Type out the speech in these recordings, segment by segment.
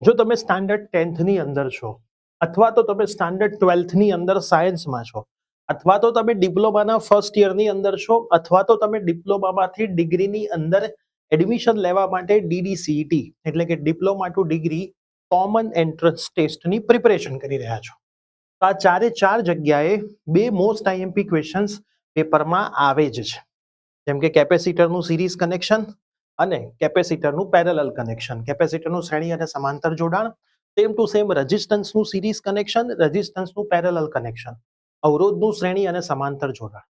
જો તમે standard 10th ની અંદર છો અથવા તો તમે સ્ટાન્ડર્ડ 12th ની અંદર સાયન્સમાં છો અથવા તો તમે ડિપ્લોમાના ફર્સ્ટ યરની અંદર છો અથવા તો તમે ડિપ્લોમામાંથી ડિગ્રીની અંદર એડમિશન લેવા માટે DDCET એટલે કે diploma two degree common entrance ટેસ્ટની પ્રિપેરેશન કરી રહ્યા છો. તો આ ચારે ચાર જગ્યાએ બે મોસ્ટ આઈએમપી ક્વેશ્ચન્સ પેપરમાં આવે જ છે, જેમ કે કેપેસિટરનું સિરીઝ કનેક્શન અને કેપેસિટરનું પેરેલલ કનેક્શન, કેપેસિટરનું શ્રેણી અને સમાંતર જોડાણ, સેમ ટુ સેમ રેઝિસ્ટન્સનું સિરીઝ કનેક્શન, રેઝિસ્ટન્સનું પેરેલલ કનેક્શન, અવરોધનું શ્રેણી અને સમાંતર જોડાણ.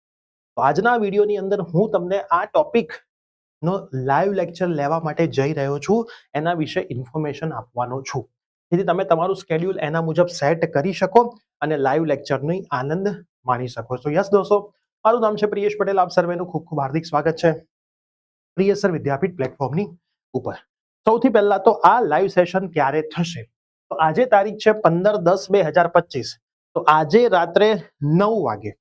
તો આજના વિડીયોની અંદર હું તમને આ ટોપિકનો લાઈવ લેક્ચર લેવા માટે જઈ રહ્યો છું, એના વિશે ઇન્ફોર્મેશન આપવાનો છું, જેથી તમે તમારું સ્કેડ્યુલ એના મુજબ સેટ કરી શકો અને લાઈવ લેક્ચરની આનંદ માણી શકો છો. યસ દોસ્તો, મારું નામ છે પ્રિયેશ પટેલ. આપ સર્વેનું ખૂબ ખૂબ હાર્દિક સ્વાગત છે પ્રિયસર વિદ્યાપીઠ પ્લેટફોર્મની ઉપર. સૌથી પહેલા તો આ લાઈવ સેશન ક્યારે થશે? તો આજે તારીખ છે 15/10/2025. તો આજે રાત્રે 9 વાગે,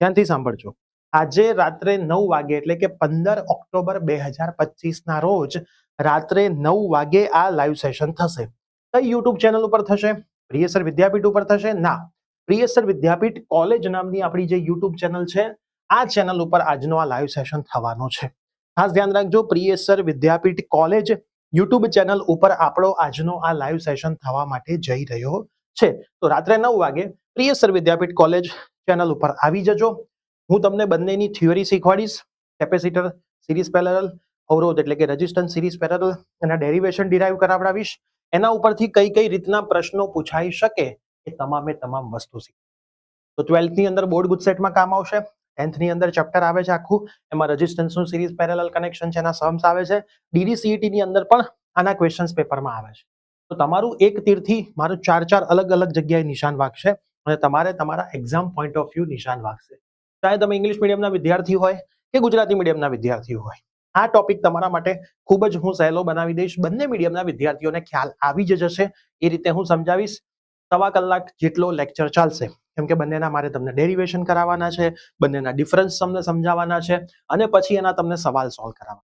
ધ્યાનથી સાંભળજો, આજે રાત્રે 9 વાગે એટલે કે 15 ઓક્ટોબર 2025 ના રોજ રાત્રે 9 વાગે આ લાઈવ સેશન થશે. કઈ યુટ્યુબ ચેનલ ઉપર થશે? પ્રિયસર વિદ્યાપીઠ ઉપર થશે? ના, પ્રિયસર વિદ્યાપીઠ કોલેજ નામની આપણી જે યુટ્યુબ ચેનલ છે, આ ચેનલ ઉપર આજનો આ લાઈવ સેશન થવાનો છે. ખાસ ધ્યાન રાખજો, પ્રિયસર વિદ્યાપીઠ કોલેજ યુટ્યુબ ચેનલ ઉપર આપણો આજનો આ લાઈવ સેશન થવા માટે જઈ રહ્યો છે. તો રાત્રે 9 વાગે પ્રિયસર વિદ્યાપીઠ કોલેજ ચેનલ ઉપર આવી જજો. હું તમને બંનેની થિયરી શીખવાડીશ, કેપેસિટર સિરીઝ પેરેલલ, અવરોધ એટલે કે રેઝિસ્ટન્સ સિરીઝ પેરેલલ, એના ડેરિવેશન ડિરાઈવ કરાવડાવીશ. એના ઉપરથી કઈ કઈ રીતના પ્રશ્નો પૂછાઈ શકે એ તમામે તમામ વસ્તુ શીખ. તો 12th ની અંદર બોર્ડ ગુજસેટમાં કામ આવશે. 10th ની અંદર ચેપ્ટર આવે છે આખું, એમાં રેઝિસ્ટન્સનું સિરીઝ પેરેલલ કનેક્શન છે, એના સમ્સ આવે છે. DDCET ની અંદર પણ આના ક્વેશ્ચન્સ પેપરમાં આવે છે. તો તમારું એક તીરથી મારું ચાર અલગ અલગ જગ્યાએ નિશાન વાગશે અને તમારે તમારા એક્ઝામ પોઈન્ટ ઓફ વ્યૂ નિશાન વાગશે. ચાહે તમે ઇંગ્લિશ મીડિયમના વિદ્યાર્થી હોય કે ગુજરાતી મીડિયમના વિદ્યાર્થી હોય, આ ટોપિક તમારા માટે ખૂબ જ હું સહેલો બનાવી દઈશ. બંને મીડિયમના વિદ્યાર્થીઓને ખ્યાલ આવી જ જશે એ રીતે હું સમજાવીશ. 1.25 કલાક જેટલો લેક્ચર ચાલશે, કેમ કે બંનેના મારે તમને ડેરિવેશન કરાવવાના છે, બંનેના ડિફરન્સ તમને સમજાવવાના છે અને પછી એના તમને સવાલ સોલ્વ કરાવવાના.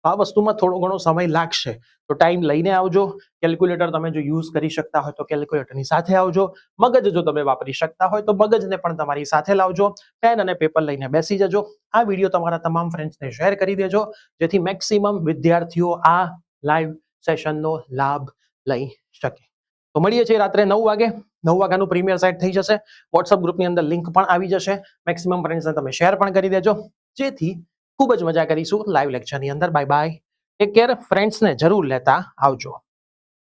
આ વસ્તુમાં થોડો ઘણો સમય લાગશે, તો ટાઈમ લઈને આવજો. કેલ્ક્યુલેટર તમે જો યુઝ કરી શકતા હોય તો કેલ્ક્યુલેટરની સાથે આવજો. મગજ જો તમે વાપરી શકતા હોય તો મગજને પણ તમારી સાથે લાવજો. પેન અને પેપર લઈને બેસી જજો. આ વિડીયો તમારા તમામ ફ્રેન્ડ્સને શેર કરી દેજો, જેથી મેક્સિમમ વિદ્યાર્થીઓ આ લાઈવ સેશનનો લાભ લઈ શકે. તો મળીએ છીએ રાત્રે 9 વાગે. 9 વાગ્યાનું પ્રીમિયર સાઇટ થઈ જશે. વોટ્સઅપ ગ્રુપની અંદર લિંક પણ આવી જશે. મેક્સિમમ ફ્રેન્ડ્સને તમે શેર પણ કરી દેજો, જેથી ખૂબ જ મજા કરીશું લાઈવ લેક્ચરની અંદર. Bye bye, take care. ફ્રેન્ડ્સને જરૂર લેતા આવજો.